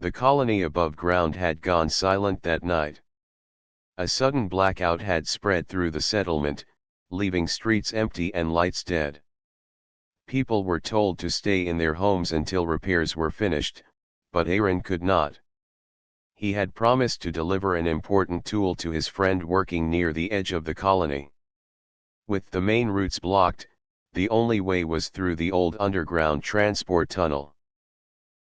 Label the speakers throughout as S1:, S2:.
S1: The colony above ground had gone silent that night. A sudden blackout had spread through the settlement, leaving streets empty and lights dead. People were told to stay in their homes until repairs were finished, but Aaron could not. He had promised to deliver an important tool to his friend working near the edge of the colony. With the main routes blocked, the only way was through the old underground transport tunnel.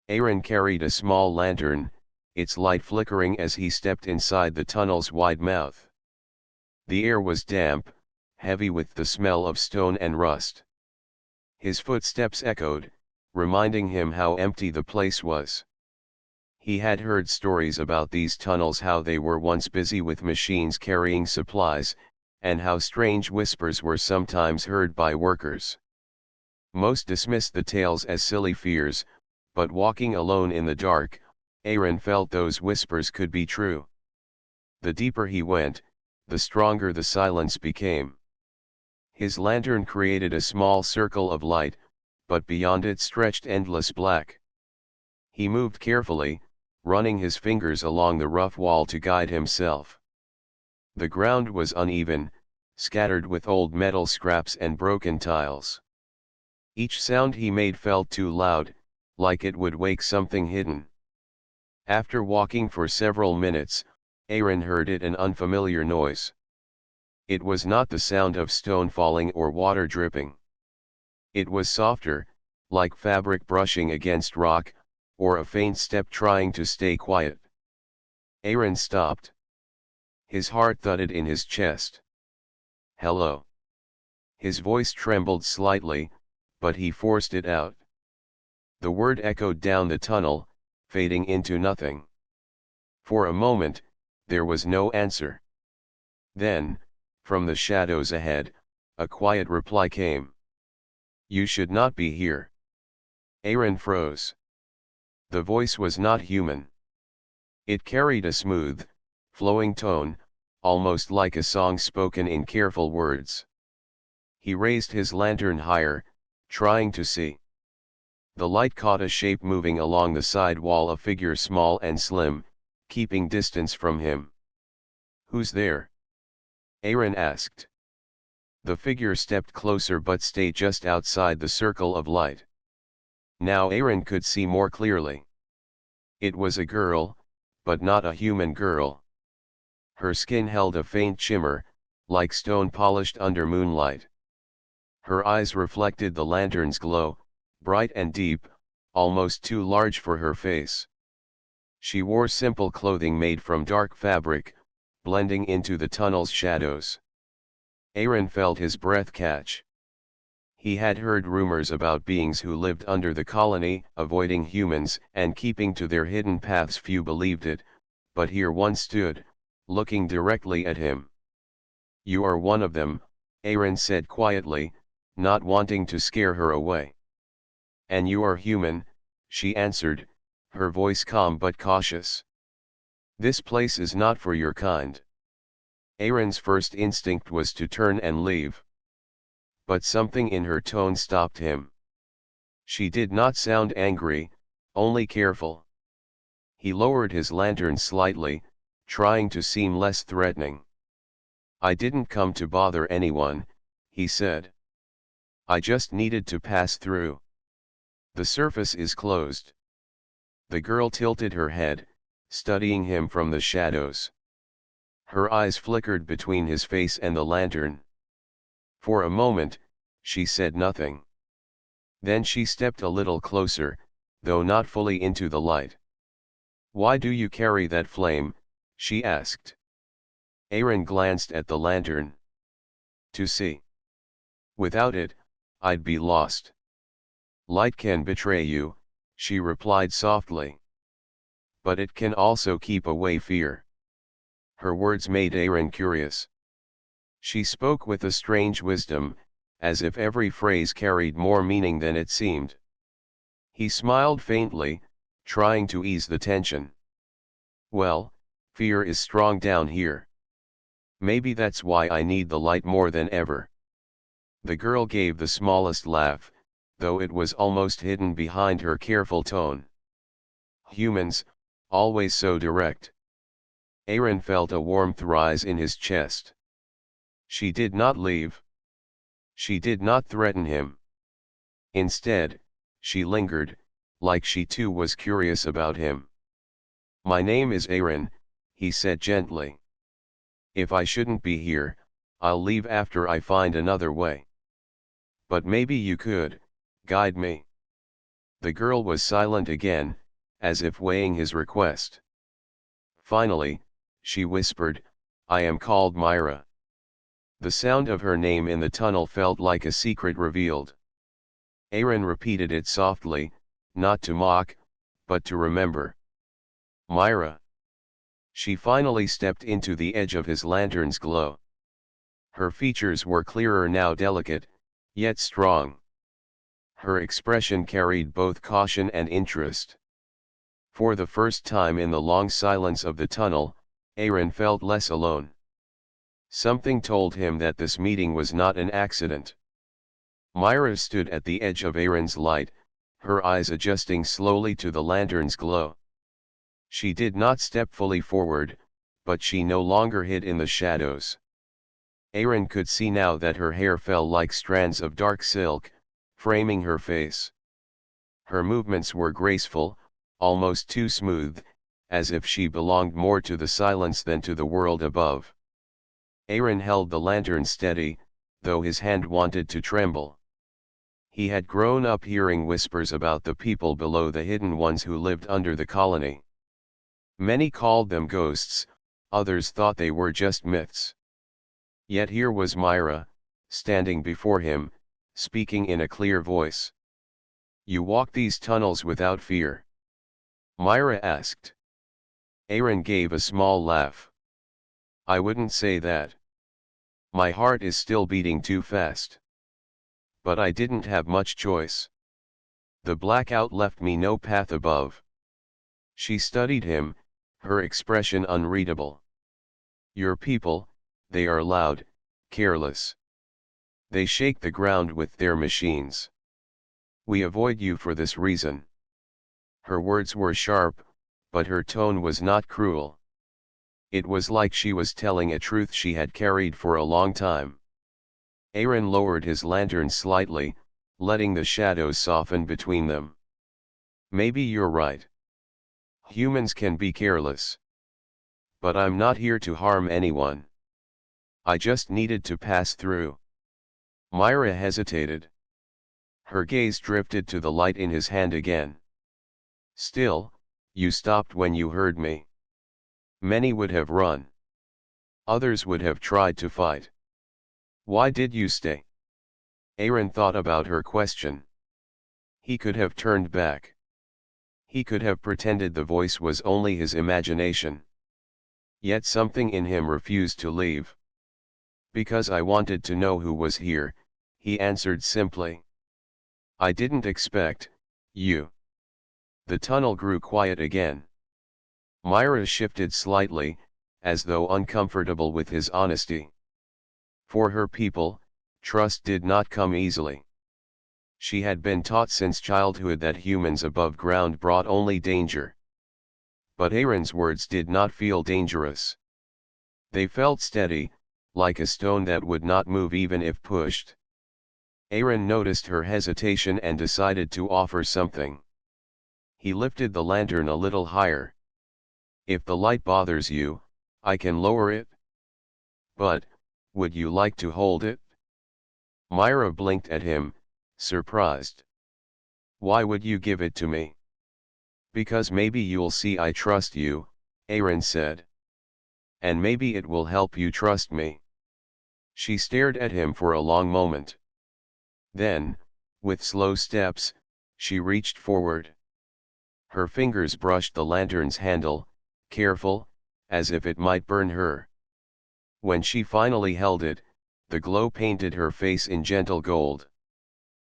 S1: Aaron carried a small lantern, its light flickering as he stepped inside the tunnel's wide mouth. The air was damp, heavy with the smell of stone and rust. His footsteps echoed, reminding him how empty the place was. He had heard stories about these tunnels, how they were once busy with machines carrying supplies, and how strange whispers were sometimes heard by workers. Most dismissed the tales as silly fears, but walking alone in the dark, Aaron felt those whispers could be true. The deeper he went, the stronger the silence became. His lantern created a small circle of light, but beyond it stretched endless black. He moved carefully, running his fingers along the rough wall to guide himself. The ground was uneven, scattered with old metal scraps and broken tiles. Each sound he made felt too loud, like it would wake something hidden. After walking for several minutes, Aaron heard an unfamiliar noise. It was not the sound of stone falling or water dripping. It was softer, like fabric brushing against rock, or a faint step trying to stay quiet. Aaron stopped. His heart thudded in his chest. "Hello." His voice trembled slightly, but he forced it out. The word echoed down the tunnel, fading into nothing. For a moment, there was no answer. Then, from the shadows ahead, a quiet reply came. "You should not be here." Aaron froze. The voice was not human. It carried a smooth, flowing tone, almost like a song spoken in careful words. He raised his lantern higher, trying to see. The light caught a shape moving along the side wall, a figure small and slim, keeping distance from him. "Who's there?" Aaron asked. The figure stepped closer but stayed just outside the circle of light. Now Aaron could see more clearly. It was a girl, but not a human girl. Her skin held a faint shimmer, like stone polished under moonlight. Her eyes reflected the lantern's glow, bright and deep, almost too large for her face. She wore simple clothing made from dark fabric, blending into the tunnel's shadows. Aaron felt his breath catch. He had heard rumors about beings who lived under the colony, avoiding humans and keeping to their hidden paths. Few believed it, but here one stood, looking directly at him. "You are one of them," Aaron said quietly, not wanting to scare her away. "And you are human," she answered, her voice calm but cautious. "This place is not for your kind." Aaron's first instinct was to turn and leave. But something in her tone stopped him. She did not sound angry, only careful. He lowered his lantern slightly, trying to seem less threatening. "I didn't come to bother anyone," he said. "I just needed to pass through. The surface is closed." The girl tilted her head, studying him from the shadows. Her eyes flickered between his face and the lantern. For a moment, she said nothing. Then she stepped a little closer, though not fully into the light. "Why do you carry that flame?" she asked. Aaron glanced at the lantern. "To see. Without it, I'd be lost." "Light can betray you," she replied softly. "But it can also keep away fear." Her words made Aaron curious. She spoke with a strange wisdom, as if every phrase carried more meaning than it seemed. He smiled faintly, trying to ease the tension. "Well, fear is strong down here. Maybe that's why I need the light more than ever." The girl gave the smallest laugh, though it was almost hidden behind her careful tone. "Humans, always so direct. Aaron felt a warmth rise in his chest. She did not leave. She did not threaten him. Instead, she lingered, like she too was curious about him. "My name is Aaron," he said gently. "If I shouldn't be here, I'll leave after I find another way. But maybe you could guide me." The girl was silent again, as if weighing his request. Finally, she whispered, "I am called Myra." The sound of her name in the tunnel felt like a secret revealed. Aaron repeated it softly, not to mock, but to remember. "Myra." She finally stepped into the edge of his lantern's glow. Her features were clearer now, delicate, yet strong. Her expression carried both caution and interest. For the first time in the long silence of the tunnel, Aaron felt less alone. Something told him that this meeting was not an accident. Myra stood at the edge of Aaron's light, her eyes adjusting slowly to the lantern's glow. She did not step fully forward, but she no longer hid in the shadows. Aaron could see now that her hair fell like strands of dark silk, framing her face. Her movements were graceful, almost too smooth, as if she belonged more to the silence than to the world above. Aaron held the lantern steady, though his hand wanted to tremble. He had grown up hearing whispers about the people below, the hidden ones who lived under the colony. Many called them ghosts, others thought they were just myths. Yet here was Myra, standing before him, speaking in a clear voice. "You walk these tunnels without fear?" Myra asked. Aaron gave a small laugh. "I wouldn't say that. My heart is still beating too fast. But I didn't have much choice. The blackout left me no path above." She studied him, her expression unreadable. "Your people, they are loud, careless. They shake the ground with their machines. We avoid you for this reason." Her words were sharp, but her tone was not cruel. It was like she was telling a truth she had carried for a long time. Aaron lowered his lantern slightly, letting the shadows soften between them. "Maybe you're right. Humans can be careless. But I'm not here to harm anyone. I just needed to pass through." Myra hesitated. Her gaze drifted to the light in his hand again. "Still, you stopped when you heard me. Many would have run. Others would have tried to fight. Why did you stay?" Aaron thought about her question. He could have turned back. He could have pretended the voice was only his imagination. Yet something in him refused to leave. "Because I wanted to know who was here," he answered simply. "I didn't expect you." The tunnel grew quiet again. Myra shifted slightly, as though uncomfortable with his honesty. For her people, trust did not come easily. She had been taught since childhood that humans above ground brought only danger. But Aaron's words did not feel dangerous. They felt steady, like a stone that would not move even if pushed. Aaron noticed her hesitation and decided to offer something. He lifted the lantern a little higher. "If the light bothers you, I can lower it. But, would you like to hold it?" Myra blinked at him, surprised. "Why would you give it to me?" "Because maybe you'll see I trust you," Aaron said. "And maybe it will help you trust me." She stared at him for a long moment. Then, with slow steps, she reached forward. Her fingers brushed the lantern's handle, careful, as if it might burn her. When she finally held it, the glow painted her face in gentle gold.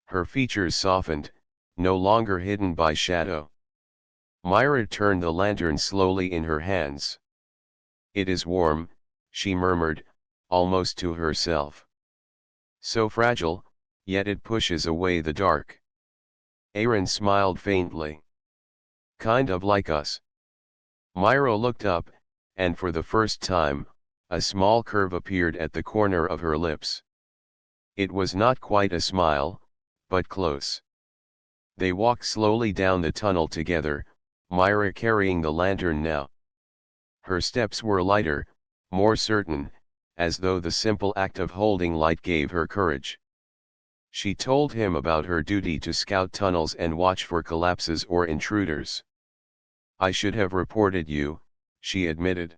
S1: Her features softened, no longer hidden by shadow. Myra turned the lantern slowly in her hands. "It is warm," she murmured, almost to herself. "So fragile, yet it pushes away the dark." Aaron smiled faintly. "Kind of like us." Myra looked up, and for the first time, a small curve appeared at the corner of her lips. It was not quite a smile, but close. They walked slowly down the tunnel together, Myra carrying the lantern now. Her steps were lighter, more certain, as though the simple act of holding light gave her courage. She told him about her duty to scout tunnels and watch for collapses or intruders. "I should have reported you," she admitted.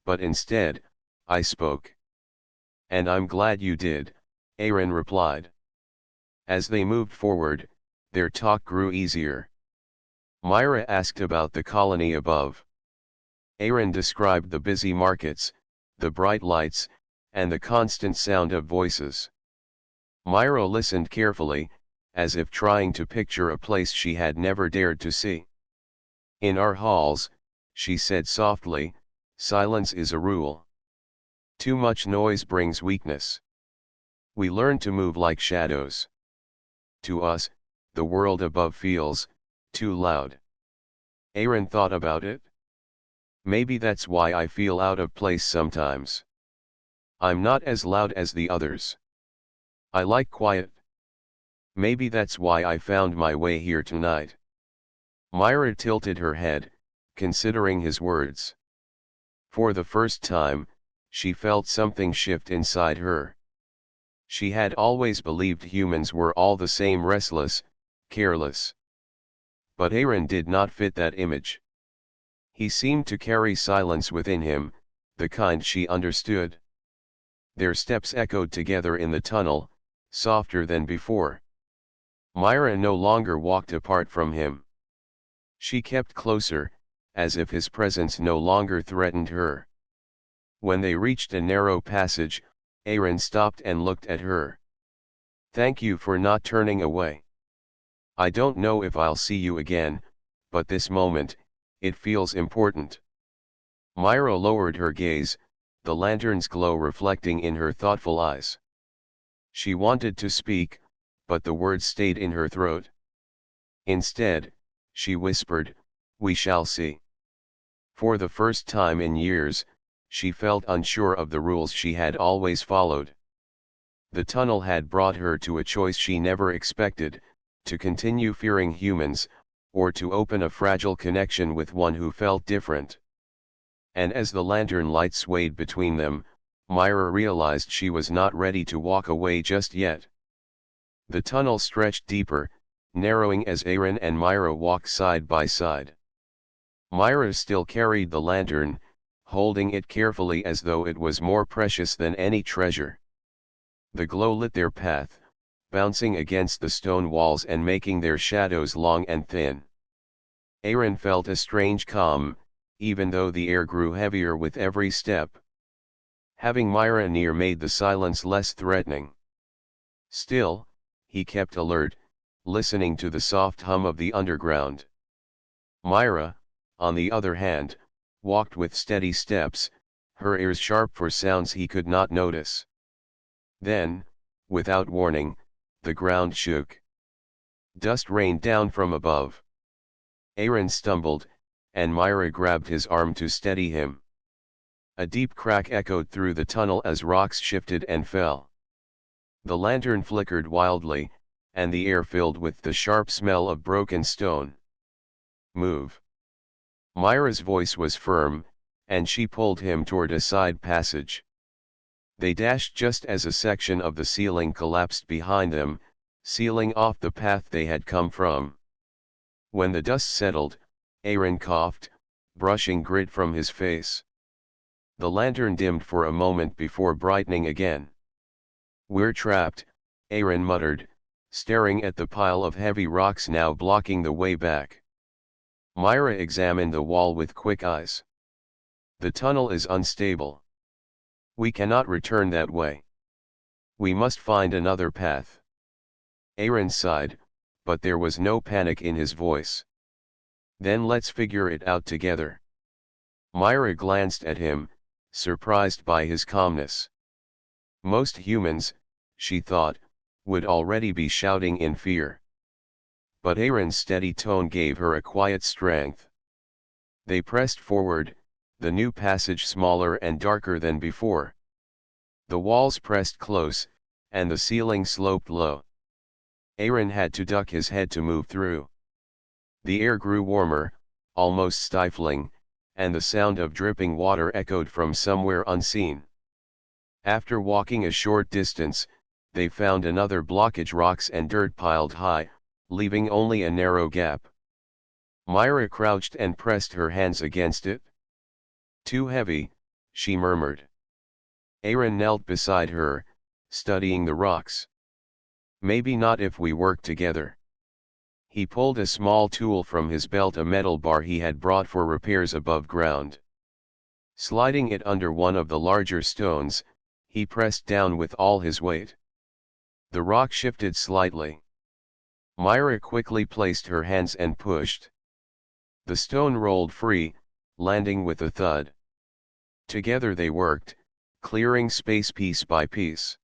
S1: "But instead, I spoke." "And I'm glad you did," Aaron replied. As they moved forward, their talk grew easier. Myra asked about the colony above. Aaron described the busy markets, the bright lights, and the constant sound of voices. Myra listened carefully, as if trying to picture a place she had never dared to see. "In our halls," she said softly, "silence is a rule. Too much noise brings weakness. We learn to move like shadows. To us, the world above feels too loud." Aaron thought about it. "Maybe that's why I feel out of place sometimes. I'm not as loud as the others. I like quiet. Maybe that's why I found my way here tonight." Myra tilted her head, considering his words. For the first time, she felt something shift inside her. She had always believed humans were all the same, restless, careless. But Aaron did not fit that image. He seemed to carry silence within him, the kind she understood. Their steps echoed together in the tunnel, softer than before. Myra no longer walked apart from him. She kept closer, as if his presence no longer threatened her. When they reached a narrow passage, Aaron stopped and looked at her. "Thank you for not turning away. I don't know if I'll see you again, but this moment, it feels important." Myra lowered her gaze, the lantern's glow reflecting in her thoughtful eyes. She wanted to speak, but the words stayed in her throat. Instead, she whispered, "We shall see." For the first time in years, she felt unsure of the rules she had always followed. The tunnel had brought her to a choice she never expected: to continue fearing humans, or to open a fragile connection with one who felt different. And as the lantern light swayed between them, Myra realized she was not ready to walk away just yet. The tunnel stretched deeper, narrowing as Aaron and Myra walked side by side. Myra still carried the lantern, holding it carefully as though it was more precious than any treasure. The glow lit their path, bouncing against the stone walls and making their shadows long and thin. Aaron felt a strange calm, even though the air grew heavier with every step. Having Myra near made the silence less threatening. Still, he kept alert, listening to the soft hum of the underground. Myra, on the other hand, walked with steady steps, her ears sharp for sounds he could not notice. Then, without warning, the ground shook. Dust rained down from above. Aaron stumbled, and Myra grabbed his arm to steady him. A deep crack echoed through the tunnel as rocks shifted and fell. The lantern flickered wildly, and the air filled with the sharp smell of broken stone. "Move." Myra's voice was firm, and she pulled him toward a side passage. They dashed just as a section of the ceiling collapsed behind them, sealing off the path they had come from. When the dust settled, Aaron coughed, brushing grit from his face. The lantern dimmed for a moment before brightening again. "We're trapped," Aaron muttered, staring at the pile of heavy rocks now blocking the way back. Myra examined the wall with quick eyes. "The tunnel is unstable. We cannot return that way. We must find another path." Aaron sighed, but there was no panic in his voice. "Then let's figure it out together." Myra glanced at him, surprised by his calmness. Most humans, she thought, would already be shouting in fear. But Aaron's steady tone gave her a quiet strength. They pressed forward, the new passage smaller and darker than before. The walls pressed close, and the ceiling sloped low. Aaron had to duck his head to move through. The air grew warmer, almost stifling, and the sound of dripping water echoed from somewhere unseen. After walking a short distance, they found another blockage, rocks and dirt piled high, leaving only a narrow gap. Myra crouched and pressed her hands against it. "Too heavy," she murmured. Aaron knelt beside her, studying the rocks. "Maybe not if we work together." He pulled a small tool from his belt, a metal bar he had brought for repairs above ground. Sliding it under one of the larger stones, he pressed down with all his weight. The rock shifted slightly. Myra quickly placed her hands and pushed. The stone rolled free, landing with a thud. Together they worked, clearing space piece by piece.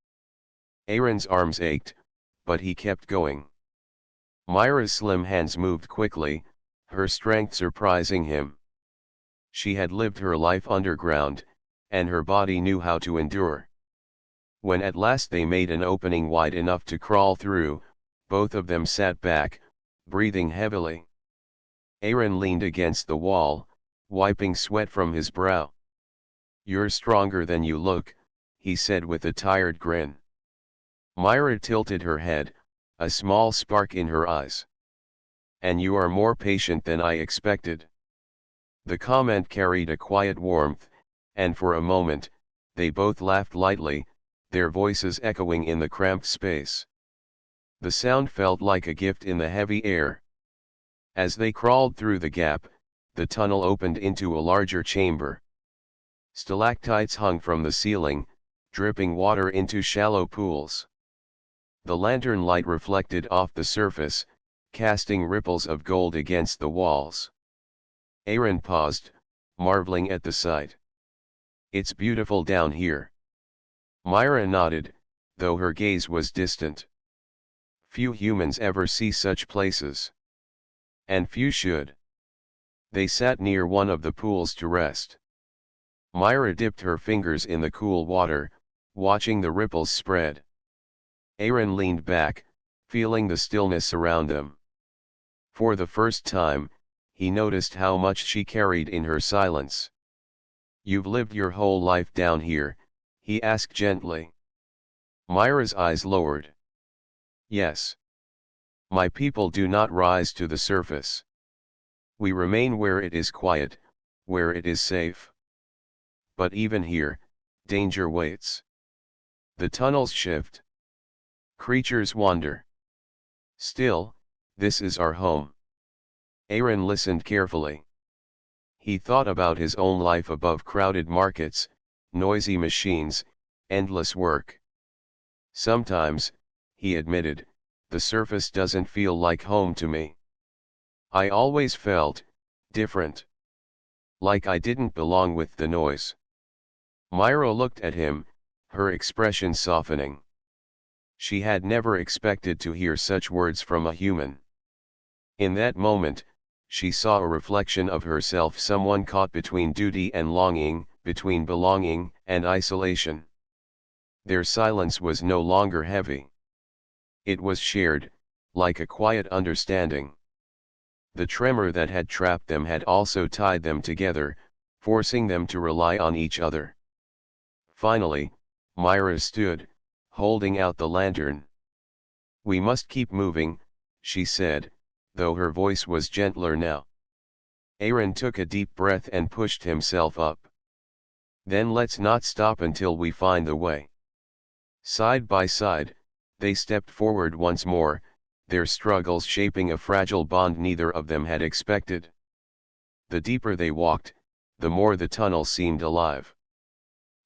S1: Aaron's arms ached, but he kept going. Myra's slim hands moved quickly, her strength surprising him. She had lived her life underground, and her body knew how to endure. When at last they made an opening wide enough to crawl through, both of them sat back, breathing heavily. Aaron leaned against the wall, wiping sweat from his brow. "You're stronger than you look," he said with a tired grin. Myra tilted her head, a small spark in her eyes. "And you are more patient than I expected." The comment carried a quiet warmth, and for a moment, they both laughed lightly, their voices echoing in the cramped space. The sound felt like a gift in the heavy air. As they crawled through the gap, the tunnel opened into a larger chamber. Stalactites hung from the ceiling, dripping water into shallow pools. The lantern light reflected off the surface, casting ripples of gold against the walls. Aaron paused, marveling at the sight. "It's beautiful down here." Myra nodded, though her gaze was distant. "Few humans ever see such places. And few should." They sat near one of the pools to rest. Myra dipped her fingers in the cool water, watching the ripples spread. Aaron leaned back, feeling the stillness around them. For the first time, he noticed how much she carried in her silence. "You've lived your whole life down here?" he asked gently. Myra's eyes lowered. "Yes. My people do not rise to the surface. We remain where it is quiet, where it is safe. But even here, danger waits. The tunnels shift. Creatures wander. Still, this is our home." Aaron listened carefully. He thought about his own life above crowded markets, noisy machines, endless work. "Sometimes," he admitted, "the surface doesn't feel like home to me. I always felt different. Like I didn't belong with the noise." Myra looked at him, her expression softening. She had never expected to hear such words from a human. In that moment, she saw a reflection of herself, someone caught between duty and longing, between belonging and isolation. Their silence was no longer heavy. It was shared, like a quiet understanding. The tremor that had trapped them had also tied them together, forcing them to rely on each other. Finally, Myra stood, holding out the lantern. "We must keep moving," she said, though her voice was gentler now. Aaron took a deep breath and pushed himself up. "Then let's not stop until we find the way." Side by side, they stepped forward once more, their struggles shaping a fragile bond neither of them had expected. The deeper they walked, the more the tunnel seemed alive.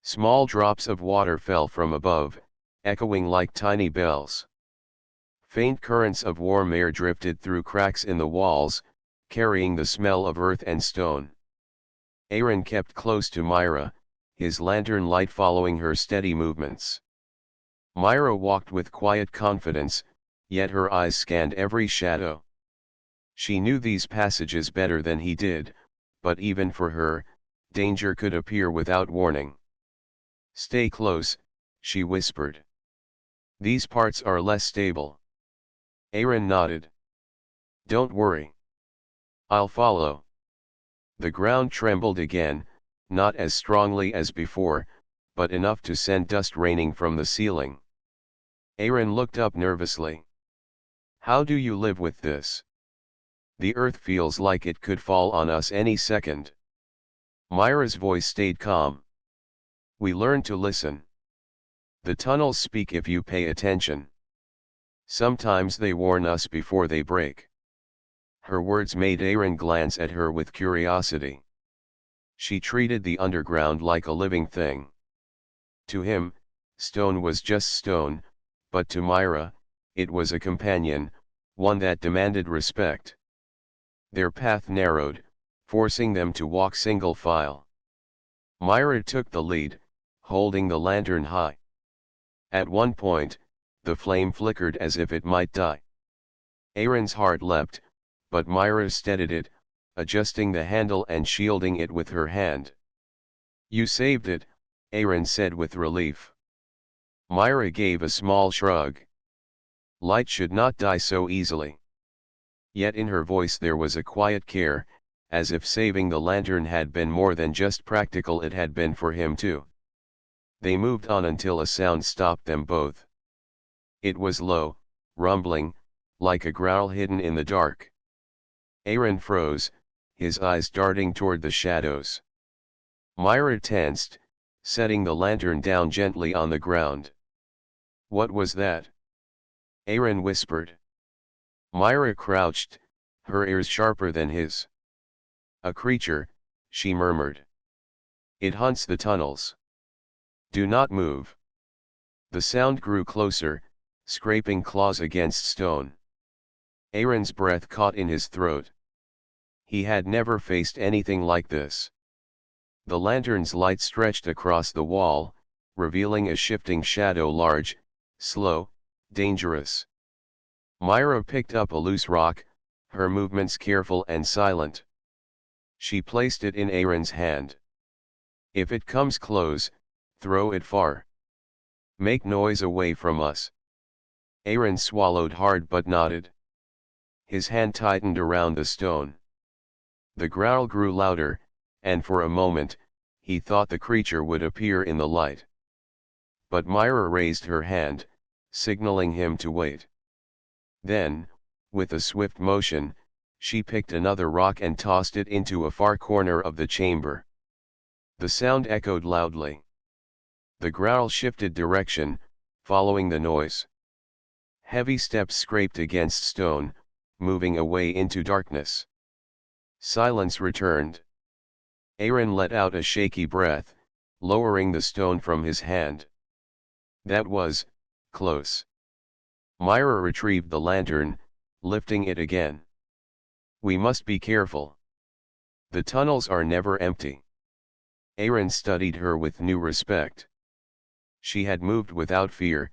S1: Small drops of water fell from above, echoing like tiny bells. Faint currents of warm air drifted through cracks in the walls, carrying the smell of earth and stone. Aaron kept close to Myra, his lantern light following her steady movements. Myra walked with quiet confidence, yet her eyes scanned every shadow. She knew these passages better than he did, but even for her, danger could appear without warning. "Stay close," she whispered. "These parts are less stable." Aaron nodded. "Don't worry. I'll follow." The ground trembled again, not as strongly as before, but enough to send dust raining from the ceiling. Aaron looked up nervously. "How do you live with this? The earth feels like it could fall on us any second." Myra's voice stayed calm. "We learn to listen. The tunnels speak if you pay attention. Sometimes they warn us before they break." Her words made Aaron glance at her with curiosity. She treated the underground like a living thing. To him, stone was just stone, but to Myra, it was a companion, one that demanded respect. Their path narrowed, forcing them to walk single file. Myra took the lead, holding the lantern high. At one point, the flame flickered as if it might die. Aaron's heart leapt, but Myra steadied it, adjusting the handle and shielding it with her hand. "You saved it," Aaron said with relief. Myra gave a small shrug. Light should not die so easily. Yet in her voice there was a quiet care, as if saving the lantern had been more than just practical, it had been for him too. They moved on until a sound stopped them both. It was low, rumbling, like a growl hidden in the dark. Aaron froze, his eyes darting toward the shadows. Myra tensed, setting the lantern down gently on the ground. "What was that?" Aaron whispered. Myra crouched, her ears sharper than his. "A creature," she murmured. "It haunts the tunnels. Do not move." The sound grew closer, scraping claws against stone. Aaron's breath caught in his throat. He had never faced anything like this. The lantern's light stretched across the wall, revealing a shifting shadow, large, slow, dangerous. Myra picked up a loose rock, her movements careful and silent. She placed it in Aaron's hand. "If it comes close, throw it far. Make noise away from us." Aaron swallowed hard but nodded. His hand tightened around the stone. The growl grew louder, and for a moment, he thought the creature would appear in the light. But Myra raised her hand, signaling him to wait. Then, with a swift motion, she picked another rock and tossed it into a far corner of the chamber. The sound echoed loudly. The growl shifted direction, following the noise. Heavy steps scraped against stone, moving away into darkness. Silence returned. Aaron let out a shaky breath, lowering the stone from his hand. That was close. Myra retrieved the lantern, lifting it again. "We must be careful. The tunnels are never empty." Aaron studied her with new respect. She had moved without fear,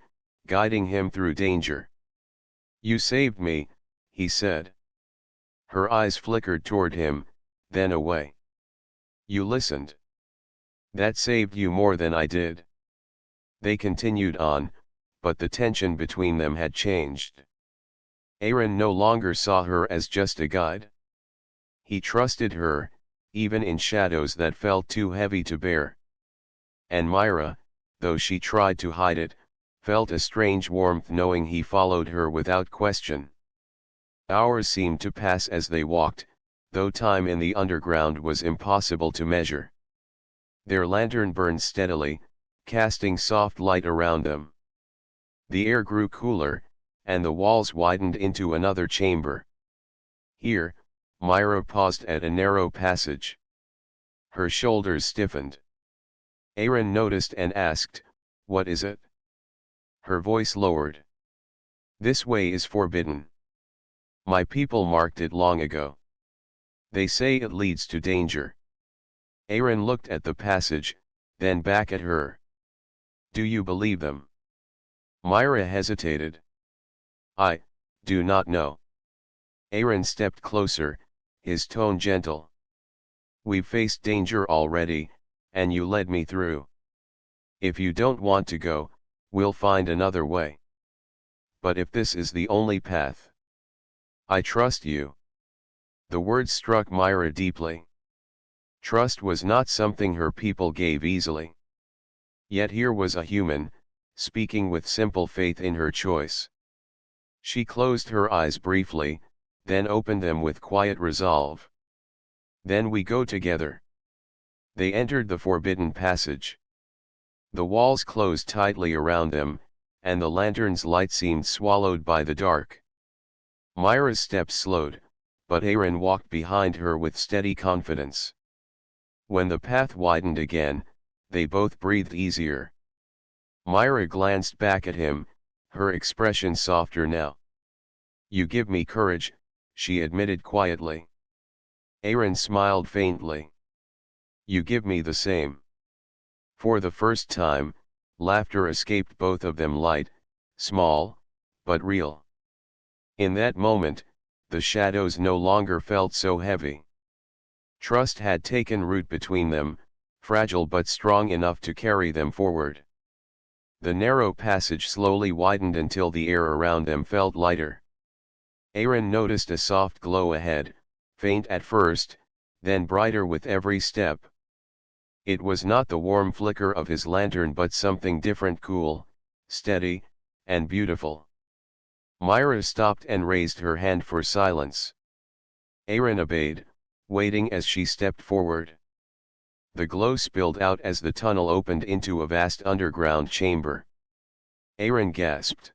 S1: guiding him through danger. "You saved me," he said. Her eyes flickered toward him, then away. "You listened. That saved you more than I did." They continued on, but the tension between them had changed. Aaron no longer saw her as just a guide. He trusted her, even in shadows that felt too heavy to bear. And Myra, though she tried to hide it, felt a strange warmth knowing he followed her without question. Hours seemed to pass as they walked, though time in the underground was impossible to measure. Their lantern burned steadily, casting soft light around them. The air grew cooler, and the walls widened into another chamber. Here, Myra paused at a narrow passage. Her shoulders stiffened. Aaron noticed and asked, "What is it?" Her voice lowered. "This way is forbidden. My people marked it long ago. They say it leads to danger." Aaron looked at the passage, then back at her. "Do you believe them?" Myra hesitated. "I do not know." Aaron stepped closer, his tone gentle. We've faced danger already, and you led me through. If you don't want to go, we'll find another way. But if this is the only path, I trust you. The words struck Myra deeply. Trust was not something her people gave easily. Yet here was a human, speaking with simple faith in her choice. She closed her eyes briefly, then opened them with quiet resolve. Then we go together. They entered the forbidden passage. The walls closed tightly around them, and the lantern's light seemed swallowed by the dark. Myra's steps slowed, but Aaron walked behind her with steady confidence. When the path widened again, they both breathed easier. Myra glanced back at him, her expression softer now. You give me courage, she admitted quietly. Aaron smiled faintly. You give me the same. For the first time, laughter escaped both of them, light, small, but real. In that moment, the shadows no longer felt so heavy. Trust had taken root between them, fragile but strong enough to carry them forward. The narrow passage slowly widened until the air around them felt lighter. Aaron noticed a soft glow ahead, faint at first, then brighter with every step. It was not the warm flicker of his lantern but something different, cool, steady, and beautiful. Myra stopped and raised her hand for silence. Aaron obeyed, waiting as she stepped forward. The glow spilled out as the tunnel opened into a vast underground chamber. Aaron gasped.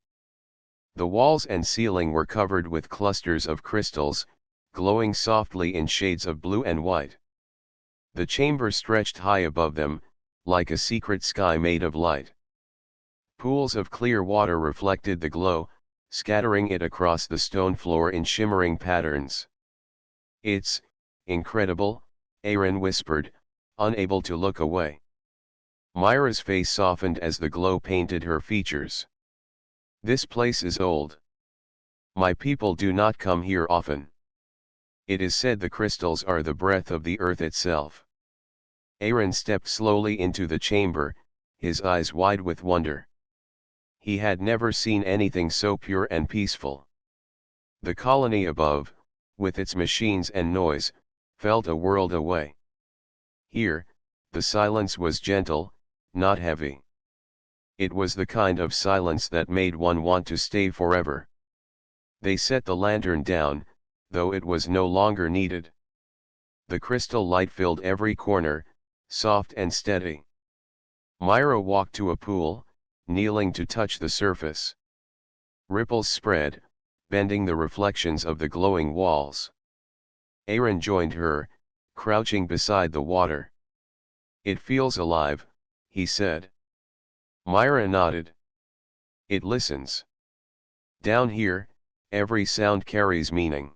S1: The walls and ceiling were covered with clusters of crystals, glowing softly in shades of blue and white. The chamber stretched high above them, like a secret sky made of light. Pools of clear water reflected the glow, scattering it across the stone floor in shimmering patterns. It's incredible, Aaron whispered, unable to look away. Myra's face softened as the glow painted her features. This place is old. My people do not come here often. It is said the crystals are the breath of the earth itself. Aaron stepped slowly into the chamber, his eyes wide with wonder. He had never seen anything so pure and peaceful. The colony above, with its machines and noise, felt a world away. Here, the silence was gentle, not heavy. It was the kind of silence that made one want to stay forever. They set the lantern down, though it was no longer needed. The crystal light filled every corner, soft and steady. Myra walked to a pool, kneeling to touch the surface. Ripples spread, bending the reflections of the glowing walls. Aaron joined her, crouching beside the water. It feels alive, he said. Myra nodded. It listens. Down here, every sound carries meaning.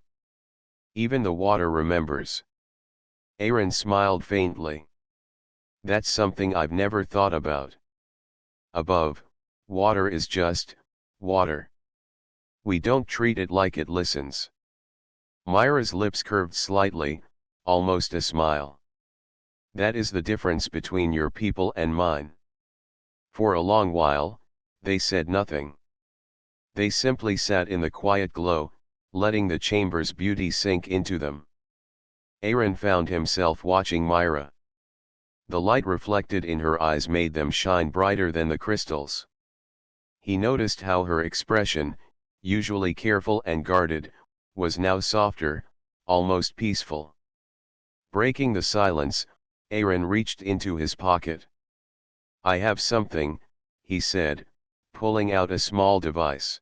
S1: Even the water remembers. Aaron smiled faintly. That's something I've never thought about. Above, water is just water. We don't treat it like it listens. Myra's lips curved slightly, almost a smile. That is the difference between your people and mine. For a long while, they said nothing. They simply sat in the quiet glow, letting the chamber's beauty sink into them. Aaron found himself watching Myra. The light reflected in her eyes made them shine brighter than the crystals. He noticed how her expression, usually careful and guarded, was now softer, almost peaceful. Breaking the silence, Aaron reached into his pocket. I have something, he said, pulling out a small device.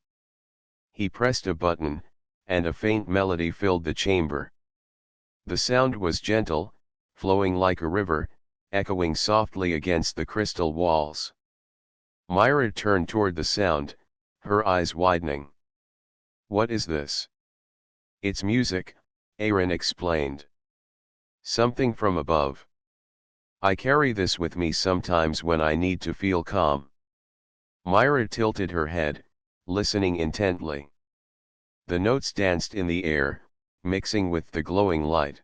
S1: He pressed a button, and a faint melody filled the chamber. The sound was gentle, flowing like a river, echoing softly against the crystal walls. Myra turned toward the sound, her eyes widening. What is this? It's music, Aaron explained. Something from above. I carry this with me sometimes when I need to feel calm. Myra tilted her head, listening intently. The notes danced in the air, mixing with the glowing light.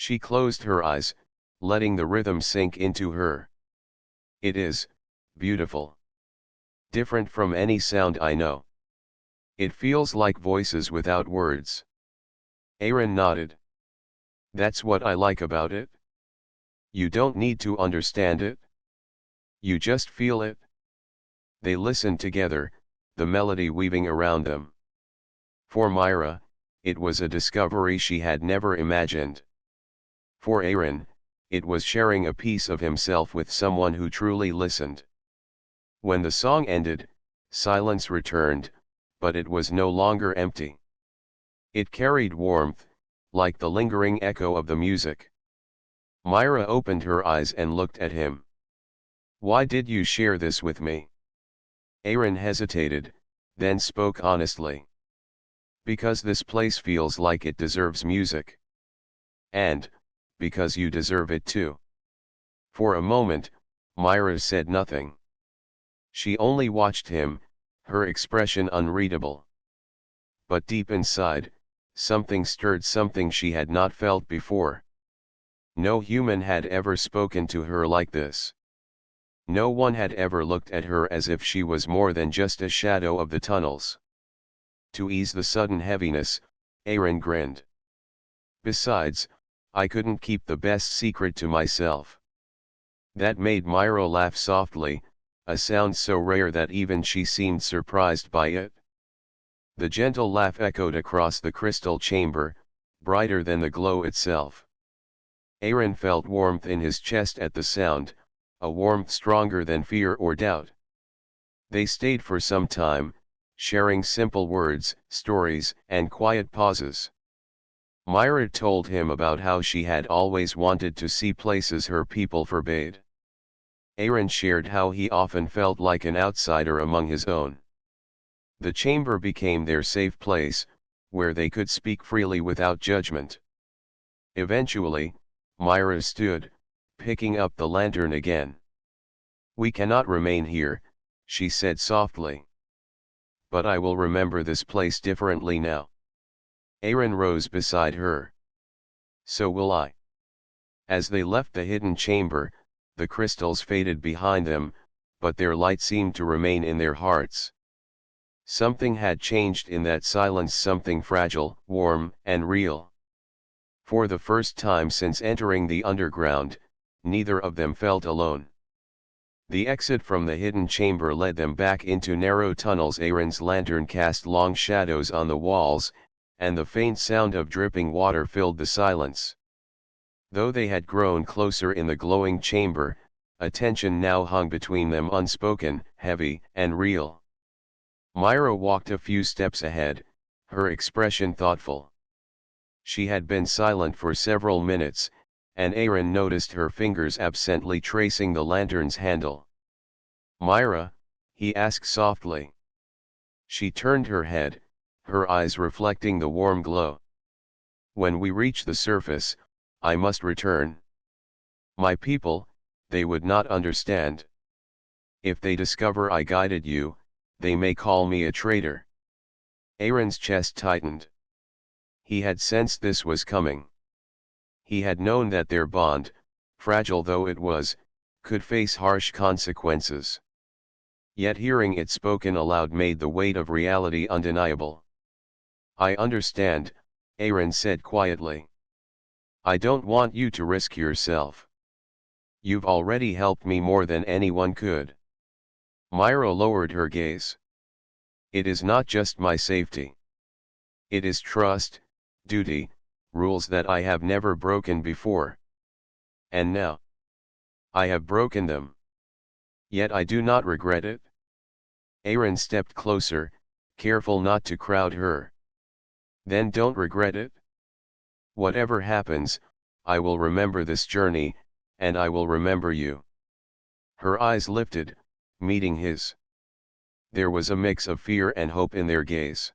S1: She closed her eyes, letting the rhythm sink into her. It is beautiful. Different from any sound I know. It feels like voices without words. Aaron nodded. That's what I like about it. You don't need to understand it. You just feel it. They listened together, the melody weaving around them. For Myra, it was a discovery she had never imagined. For Aaron, it was sharing a piece of himself with someone who truly listened. When the song ended, silence returned, but it was no longer empty. It carried warmth, like the lingering echo of the music. Myra opened her eyes and looked at him. Why did you share this with me? Aaron hesitated, then spoke honestly. Because this place feels like it deserves music. And, because you deserve it too. For a moment, Myra said nothing. She only watched him, her expression unreadable. But deep inside, something stirred, something she had not felt before. No human had ever spoken to her like this. No one had ever looked at her as if she was more than just a shadow of the tunnels. To ease the sudden heaviness, Aaron grinned. Besides, I couldn't keep the best secret to myself. That made Myra laugh softly, a sound so rare that even she seemed surprised by it. The gentle laugh echoed across the crystal chamber, brighter than the glow itself. Aaron felt warmth in his chest at the sound, a warmth stronger than fear or doubt. They stayed for some time, sharing simple words, stories, and quiet pauses. Myra told him about how she had always wanted to see places her people forbade. Aaron shared how he often felt like an outsider among his own. The chamber became their safe place, where they could speak freely without judgment. Eventually, Myra stood, picking up the lantern again. We cannot remain here, she said softly. But I will remember this place differently now. Aaron rose beside her. So will I. As they left the hidden chamber, the crystals faded behind them, but their light seemed to remain in their hearts. Something had changed in that silence, something fragile, warm, and real. For the first time since entering the underground, neither of them felt alone. The exit from the hidden chamber led them back into narrow tunnels. Aaron's lantern cast long shadows on the walls, and the faint sound of dripping water filled the silence. Though they had grown closer in the glowing chamber, a tension now hung between them, unspoken, heavy, and real. Myra walked a few steps ahead, her expression thoughtful. She had been silent for several minutes, and Aaron noticed her fingers absently tracing the lantern's handle. Myra, he asked softly. She turned her head, her eyes reflecting the warm glow. When we reach the surface, I must return. My people, they would not understand. If they discover I guided you, they may call me a traitor. Aaron's chest tightened. He had sensed this was coming. He had known that their bond, fragile though it was, could face harsh consequences. Yet hearing it spoken aloud made the weight of reality undeniable. I understand, Aaron said quietly. I don't want you to risk yourself. You've already helped me more than anyone could. Myra lowered her gaze. It is not just my safety. It is trust, duty, rules that I have never broken before. And now, I have broken them. Yet I do not regret it. Aaron stepped closer, careful not to crowd her. Then don't regret it. Whatever happens, I will remember this journey, and I will remember you. Her eyes lifted, meeting his. There was a mix of fear and hope in their gaze.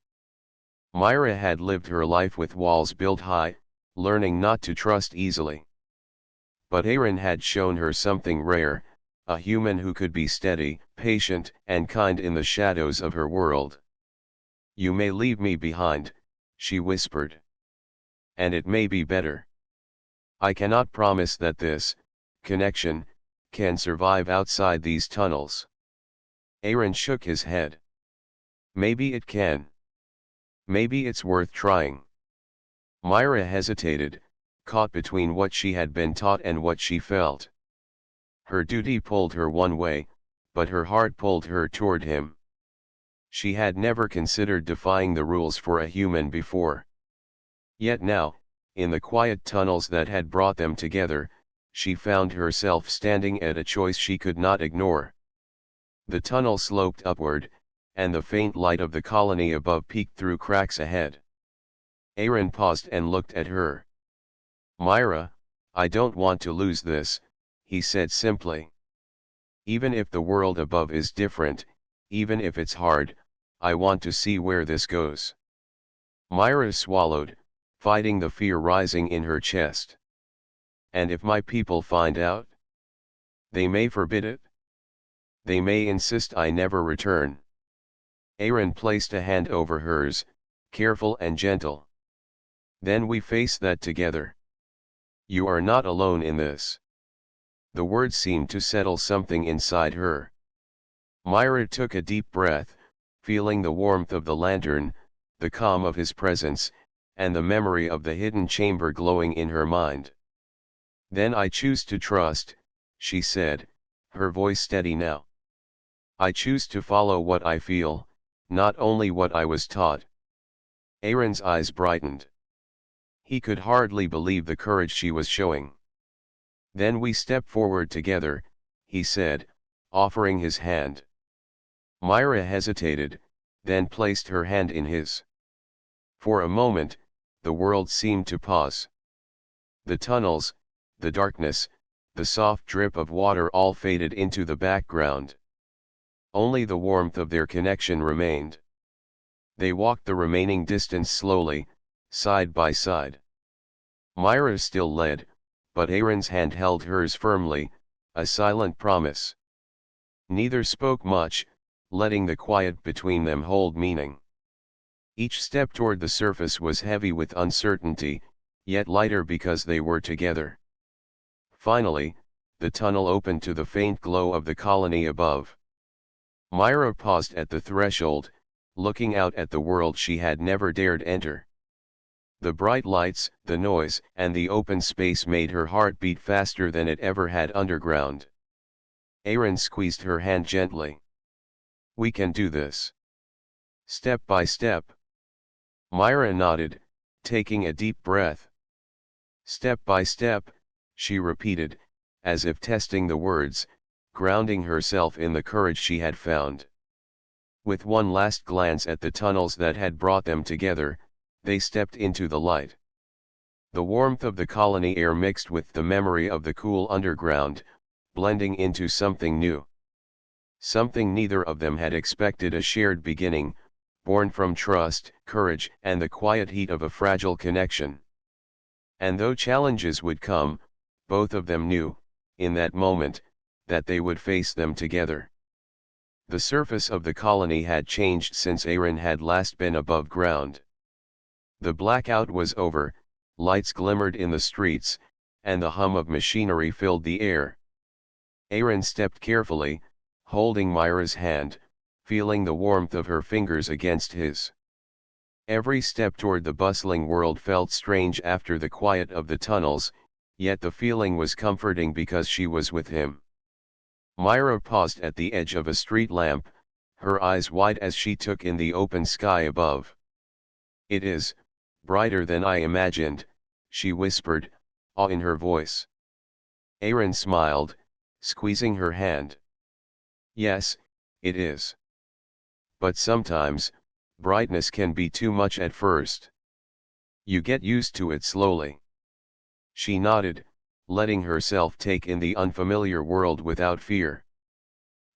S1: Myra had lived her life with walls built high, learning not to trust easily. But Aaron had shown her something rare, a human who could be steady, patient, and kind in the shadows of her world. You may leave me behind, she whispered. And it may be better. I cannot promise that this connection can survive outside these tunnels. Aaron shook his head. Maybe it can. Maybe it's worth trying. Myra hesitated, caught between what she had been taught and what she felt. Her duty pulled her one way, but her heart pulled her toward him. She had never considered defying the rules for a human before. Yet now, in the quiet tunnels that had brought them together, she found herself standing at a choice she could not ignore. The tunnel sloped upward, and the faint light of the colony above peeked through cracks ahead. Aaron paused and looked at her. Myra, I don't want to lose this, he said simply. Even if the world above is different, even if it's hard, I want to see where this goes. Myra swallowed, fighting the fear rising in her chest. And if my people find out? They may forbid it. They may insist I never return. Aaron placed a hand over hers, careful and gentle. Then we face that together. You are not alone in this. The words seemed to settle something inside her. Myra took a deep breath, feeling the warmth of the lantern, the calm of his presence, and the memory of the hidden chamber glowing in her mind. Then I choose to trust, she said, her voice steady now. I choose to follow what I feel, not only what I was taught. Aaron's eyes brightened. He could hardly believe the courage she was showing. Then we step forward together, he said, offering his hand. Myra hesitated, then placed her hand in his. For a moment, the world seemed to pause. The tunnels, the darkness, the soft drip of water all faded into the background. Only the warmth of their connection remained. They walked the remaining distance slowly, side by side. Myra still led, but Aaron's hand held hers firmly, a silent promise. Neither spoke much, letting the quiet between them hold meaning. Each step toward the surface was heavy with uncertainty, yet lighter because they were together. Finally, the tunnel opened to the faint glow of the colony above. Myra paused at the threshold, looking out at the world she had never dared enter. The bright lights, the noise, and the open space made her heart beat faster than it ever had underground. Aaron squeezed her hand gently. We can do this. Step by step. Myra nodded, taking a deep breath. Step by step, she repeated, as if testing the words, grounding herself in the courage she had found. With one last glance at the tunnels that had brought them together, they stepped into the light. The warmth of the colony air mixed with the memory of the cool underground, blending into something new. Something neither of them had expected, a shared beginning, born from trust, courage, and the quiet heat of a fragile connection. And though challenges would come, both of them knew, in that moment, that they would face them together. The surface of the colony had changed since Aaron had last been above ground. The blackout was over, lights glimmered in the streets, and the hum of machinery filled the air. Aaron stepped carefully, holding Myra's hand, feeling the warmth of her fingers against his. Every step toward the bustling world felt strange after the quiet of the tunnels, yet the feeling was comforting because she was with him. Myra paused at the edge of a street lamp, her eyes wide as she took in the open sky above. It is brighter than I imagined, she whispered, awe in her voice. Aaron smiled, squeezing her hand. Yes, it is. But sometimes, brightness can be too much at first. You get used to it slowly. She nodded, letting herself take in the unfamiliar world without fear.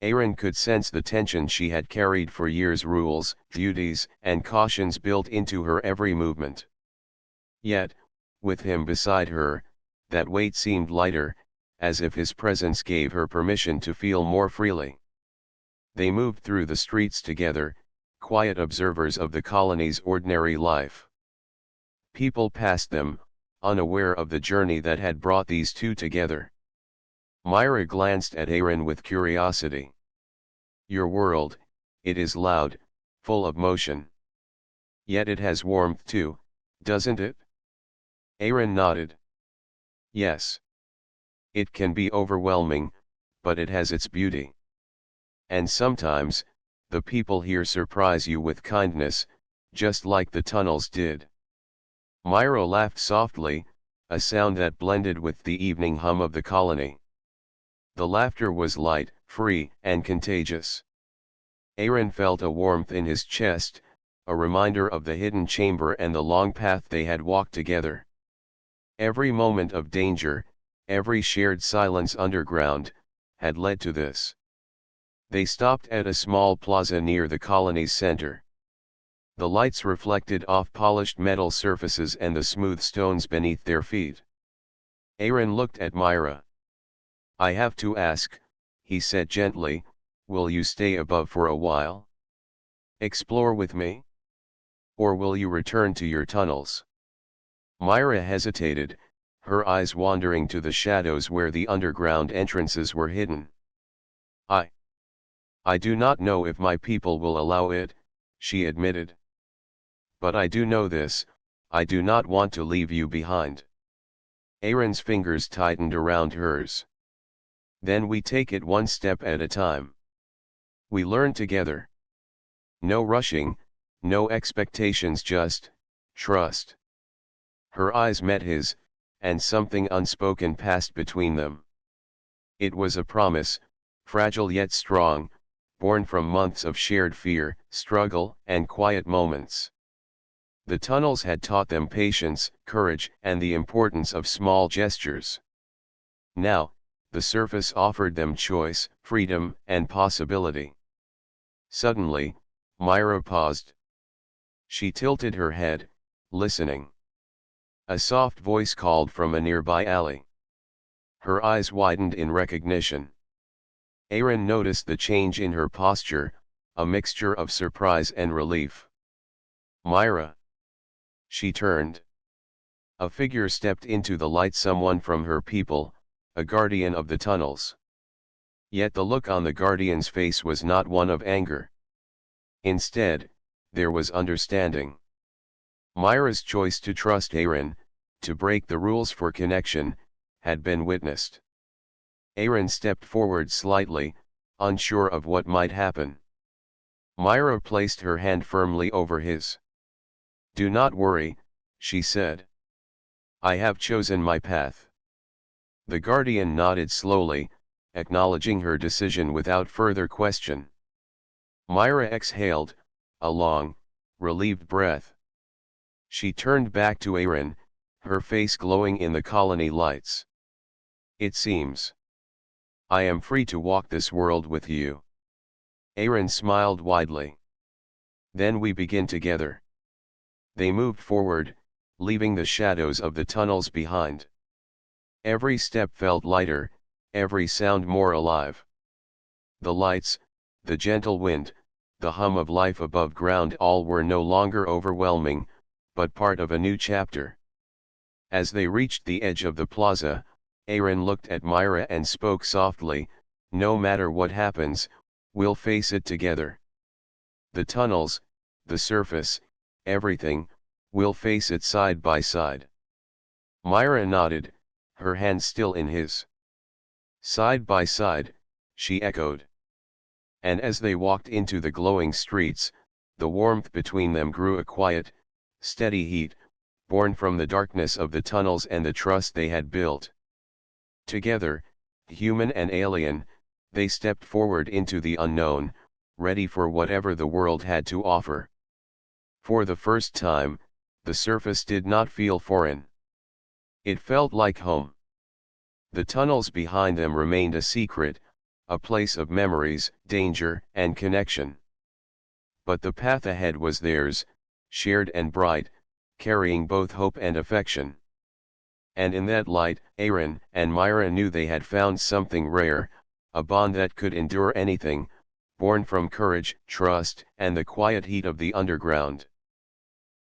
S1: Aaron could sense the tension she had carried for years, rules, duties, and cautions built into her every movement. Yet, with him beside her, that weight seemed lighter, as if his presence gave her permission to feel more freely. They moved through the streets together, quiet observers of the colony's ordinary life. People passed them, unaware of the journey that had brought these two together. Myra glanced at Aaron with curiosity. Your world, it is loud, full of motion. Yet it has warmth too, doesn't it? Aaron nodded. Yes. It can be overwhelming, but it has its beauty. And sometimes, the people here surprise you with kindness, just like the tunnels did. Myra laughed softly, a sound that blended with the evening hum of the colony. The laughter was light, free, and contagious. Aaron felt a warmth in his chest, a reminder of the hidden chamber and the long path they had walked together. Every moment of danger, every shared silence underground, had led to this. They stopped at a small plaza near the colony's center. The lights reflected off polished metal surfaces and the smooth stones beneath their feet. Aaron looked at Myra. I have to ask, he said gently, will you stay above for a while? Explore with me? Or will you return to your tunnels? Myra hesitated, her eyes wandering to the shadows where the underground entrances were hidden. I do not know if my people will allow it, she admitted. But I do know this, I do not want to leave you behind. Aaron's fingers tightened around hers. Then we take it one step at a time. We learn together. No rushing, no expectations, just trust. Her eyes met his, and something unspoken passed between them. It was a promise, fragile yet strong, born from months of shared fear, struggle, and quiet moments. The tunnels had taught them patience, courage, and the importance of small gestures. Now, the surface offered them choice, freedom, and possibility. Suddenly, Myra paused. She tilted her head, listening. A soft voice called from a nearby alley. Her eyes widened in recognition. Aaron noticed the change in her posture, a mixture of surprise and relief. Myra. She turned. A figure stepped into the light, someone from her people, a guardian of the tunnels. Yet the look on the guardian's face was not one of anger. Instead, there was understanding. Myra's choice to trust Aaron, to break the rules for connection, had been witnessed. Aaron stepped forward slightly, unsure of what might happen. Myra placed her hand firmly over his. Do not worry, she said. I have chosen my path. The guardian nodded slowly, acknowledging her decision without further question. Myra exhaled, a long, relieved breath. She turned back to Aaron, her face glowing in the colony lights. It seems I am free to walk this world with you. Aaron smiled widely. Then we begin together. They moved forward, leaving the shadows of the tunnels behind. Every step felt lighter, every sound more alive. The lights, the gentle wind, the hum of life above ground, all were no longer overwhelming, but part of a new chapter. As they reached the edge of the plaza, Aaron looked at Myra and spoke softly, no matter what happens, we'll face it together. The tunnels, the surface, everything, we'll face it side by side. Myra nodded, her hand still in his. Side by side, she echoed. And as they walked into the glowing streets, the warmth between them grew a quiet, steady heat, born from the darkness of the tunnels and the trust they had built. Together, human and alien, they stepped forward into the unknown, ready for whatever the world had to offer. For the first time, the surface did not feel foreign. It felt like home. The tunnels behind them remained a secret, a place of memories, danger, and connection. But the path ahead was theirs, shared and bright, carrying both hope and affection. And in that light, Aaron and Myra knew they had found something rare, a bond that could endure anything, born from courage, trust, and the quiet heat of the underground.